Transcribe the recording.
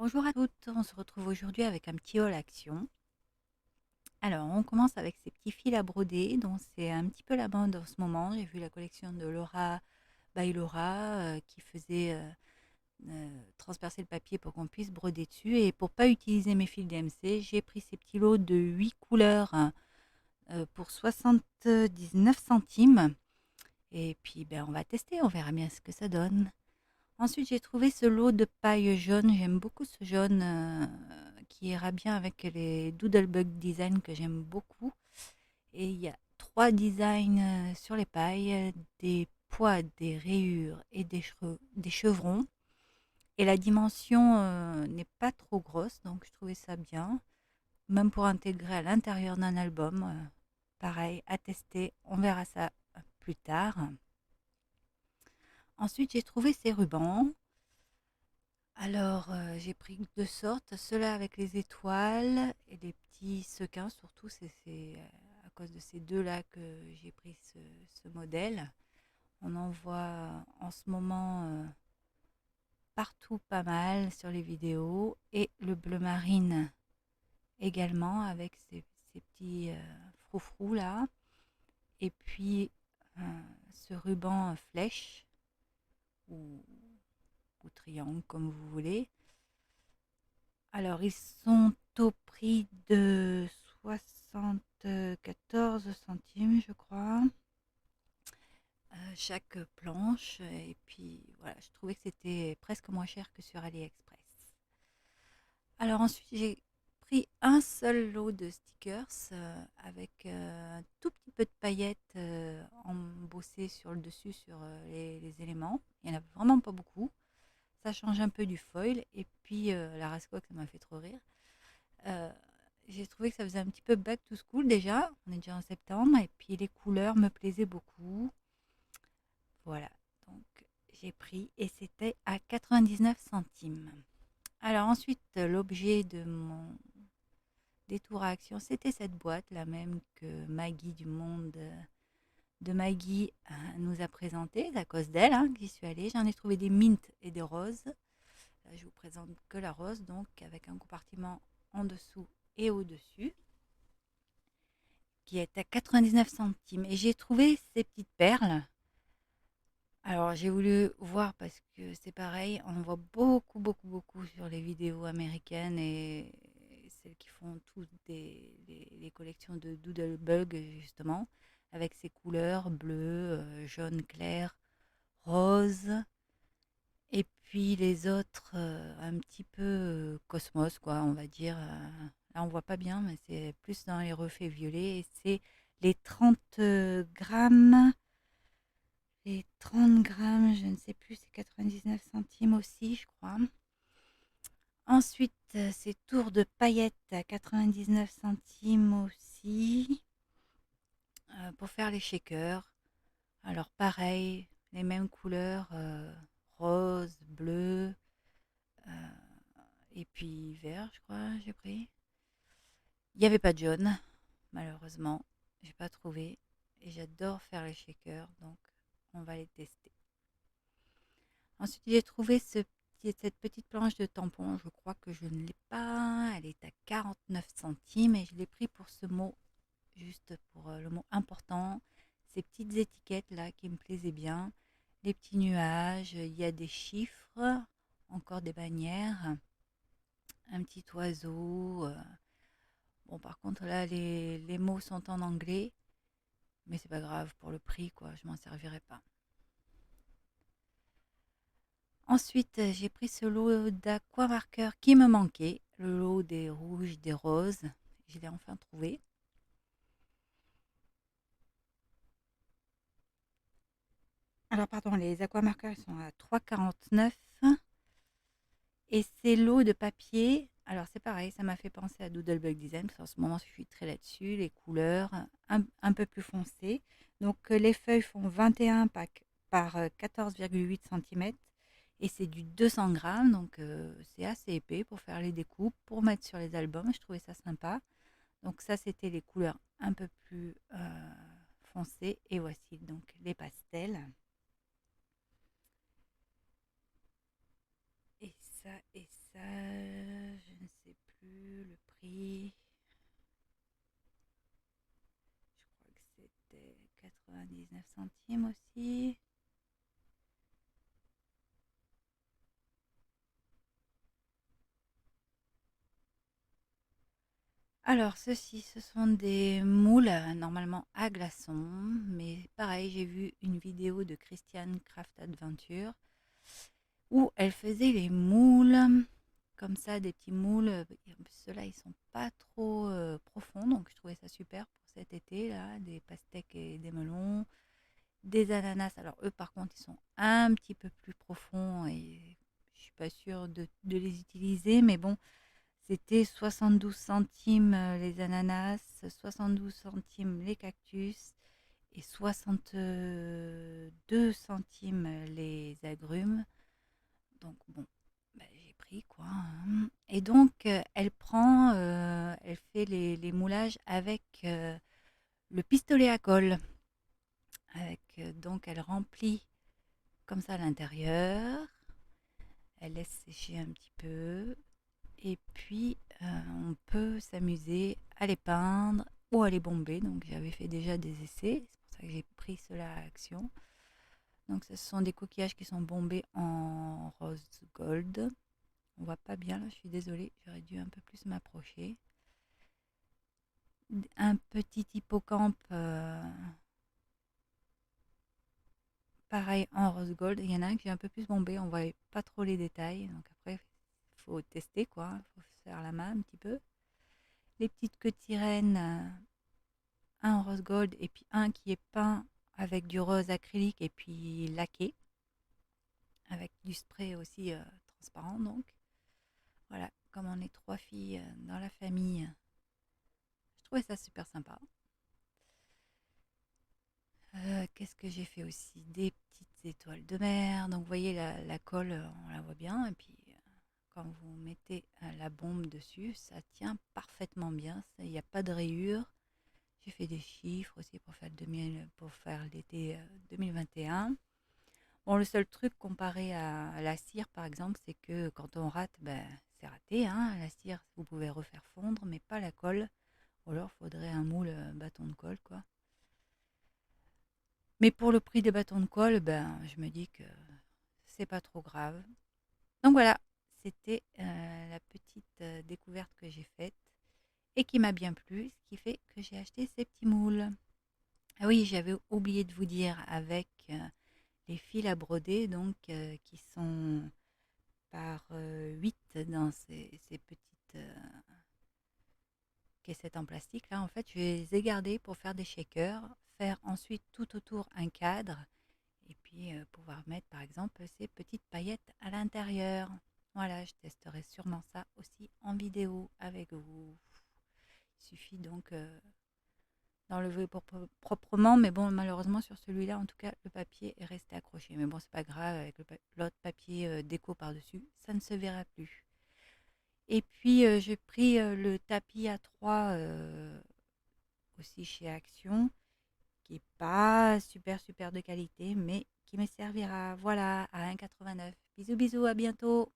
Bonjour à toutes, on se retrouve aujourd'hui avec un petit haul action. Alors, on commence avec ces petits fils à broder, dont c'est un petit peu la mode en ce moment. J'ai vu la collection de Laura by Laura qui faisait transpercer le papier pour qu'on puisse broder dessus. Et pour pas utiliser mes fils DMC, j'ai pris ces petits lots de 8 couleurs pour 79 centimes. Et puis, ben, on va tester, on verra bien ce que ça donne. Ensuite, j'ai trouvé ce lot de paille jaune. J'aime beaucoup ce jaune qui ira bien avec les Doodlebug Design que j'aime beaucoup. Et il y a trois designs sur les pailles, des pois, des rayures et des chevrons. Et la dimension n'est pas trop grosse, donc je trouvais ça bien. Même pour intégrer à l'intérieur d'un album. Pareil, à tester, on verra ça plus tard. Ensuite, j'ai trouvé ces rubans. Alors, j'ai pris de sortes, ceux-là avec les étoiles et les petits sequins surtout, c'est à cause de ces deux-là que j'ai pris ce modèle. On en voit en ce moment partout pas mal sur les vidéos et le bleu marine également avec ces petits froufrous là. Et puis ce ruban flèche ou, ou triangle comme vous voulez. Alors, ils sont au prix de 74 centimes, je crois, chaque planche. Et puis, voilà, je trouvais que c'était presque moins cher que sur AliExpress. Alors ensuite, j'ai pris un seul lot de stickers avec un tout petit peu de paillettes embossées sur le dessus, sur les éléments. Il n'y en a vraiment pas beaucoup. Ça change un peu du foil. Et puis, la rascoque, ça m'a fait trop rire. Euh, j'ai trouvé que ça faisait un petit peu back to school déjà. On est déjà en septembre. Et puis les couleurs me plaisaient beaucoup. Voilà. Donc j'ai pris et c'était à 99 centimes. Alors ensuite, l'objet de mon détour à action, c'était cette boîte, la même que Maggie du monde de Maggie nous a présenté. C'est à cause d'elle que j'y suis allée. J'en ai trouvé des mints et des roses. Je vous présente que la rose, donc avec un compartiment en dessous et au-dessus, qui est à 99 centimes. Et j'ai trouvé ces petites perles. Alors j'ai voulu voir parce que c'est pareil, on en voit beaucoup, beaucoup, beaucoup sur les vidéos américaines et celles qui font toutes les collections de Doodlebug justement, avec ces couleurs bleu, jaune clair, rose, et puis les autres un petit peu cosmos quoi, on va dire. Là on voit pas bien, mais c'est plus dans les reflets violets et c'est les 30 grammes. Les 30 grammes, je ne sais plus, c'est 99 centimes aussi, je crois. Ensuite, ces tours de paillettes à 99 centimes aussi pour faire les shakers. Alors pareil, les mêmes couleurs, rose, bleu euh, et puis vert, je crois, j'ai pris. Il n'y avait pas de jaune, malheureusement. J'ai pas trouvé. Et j'adore faire les shakers, donc on va les tester. Ensuite, j'ai trouvé cette petite planche de tampon. Je crois que je ne l'ai pas. Elle est à 49 centimes et je l'ai pris pour ce mot, juste pour le mot important. Ces petites étiquettes là qui me plaisaient bien. Les petits nuages, il y a des chiffres, encore des bannières, un petit oiseau. Bon, par contre, là, les mots sont en anglais, mais c'est pas grave pour le prix, quoi. Je m'en servirai pas. Ensuite, j'ai pris ce lot d'aquamarqueurs qui me manquait, le lot des rouges, des roses. Je l'ai enfin trouvé. Alors, pardon, les aquamarqueurs sont à 3,49 et ces lots de papier. Alors, c'est pareil, ça m'a fait penser à Doodlebug Design parce qu'en ce moment, je suis très là-dessus. Les couleurs un peu plus foncées. Donc, les feuilles font 21 par 14,8 cm et c'est du 200 grammes. Donc, c'est assez épais pour faire les découpes, pour mettre sur les albums. Je trouvais ça sympa. Donc, ça, c'était les couleurs un peu plus foncées. Et voici donc les pastels. Et ça, et ça. 19 centimes aussi. Alors, ceux-ci, ce sont des moules normalement à glaçons, mais pareil, j'ai vu une vidéo de Christiane Craft Adventure où elle faisait les moules, comme ça, des petits moules. Ceux-là, ils sont pas trop profonds, donc je trouvais ça super pour cet été, là, des pastèques et des melons, des ananas. Alors, eux, par contre, ils sont un petit peu plus profonds et je suis pas sûre de les utiliser, mais bon. C'était 72 centimes les ananas, 72 centimes les cactus et 62 centimes les agrumes. Donc bon, bah, j'ai pris quoi, hein. Et donc elle fait les moulages avec le pistolet à colle. Avec, donc elle remplit comme ça l'intérieur, elle laisse sécher un petit peu. Et puis, on peut s'amuser à les peindre ou à les bomber. Donc, j'avais fait déjà des essais. C'est pour ça que j'ai pris cela à action. Donc, ce sont des coquillages qui sont bombés en rose gold. On voit pas bien là, je suis désolée. J'aurais dû un peu plus m'approcher. Un petit hippocampe, pareil en rose gold. Il y en a un que j'ai un peu plus bombé. On voit pas trop les détails. Donc, après, il faut tester quoi. Il faut se faire la main un petit peu. Les petites queues de sirène, un en rose gold et puis un qui est peint avec du rose acrylique et puis laqué, avec du spray aussi transparent donc. Voilà, comme on est trois filles dans la famille, je trouvais ça super sympa. Qu'est-ce que j'ai fait aussi? Des petites étoiles de mer. Donc vous voyez la colle, on la voit bien. Et puis quand vous mettez la bombe dessus, ça tient parfaitement bien. Il n'y a pas de rayures. J'ai fait des chiffres aussi pour faire l'été 2021. Bon, le seul truc comparé à la cire, par exemple, c'est que quand on rate, ben, c'est raté, hein. La cire, vous pouvez refaire fondre, mais pas la colle. Ou alors, il faudrait un moule bâton de colle, quoi. Mais pour le prix des bâtons de colle, ben, je me dis que c'est pas trop grave. Donc voilà, c'était la petite découverte que j'ai faite et qui m'a bien plu, ce qui fait que j'ai acheté ces petits moules. Ah oui, j'avais oublié de vous dire avec les fils à broder, donc qui sont par 8 dans ces petites caissettes en plastique. Là, en fait, je les ai gardées pour faire des shakers, faire ensuite tout autour un cadre et puis pouvoir mettre par exemple ces petites paillettes à l'intérieur. Voilà, je testerai sûrement ça aussi en vidéo avec vous. Il suffit donc d'enlever proprement, mais bon, malheureusement sur celui-là, en tout cas, le papier est resté accroché. Mais bon, c'est pas grave, avec l'autre papier déco par-dessus, ça ne se verra plus. Et puis, j'ai pris le tapis à 3 aussi chez Action, qui n'est pas super super de qualité, mais qui me servira. Voilà, à 1,89. Bisous bisous, à bientôt.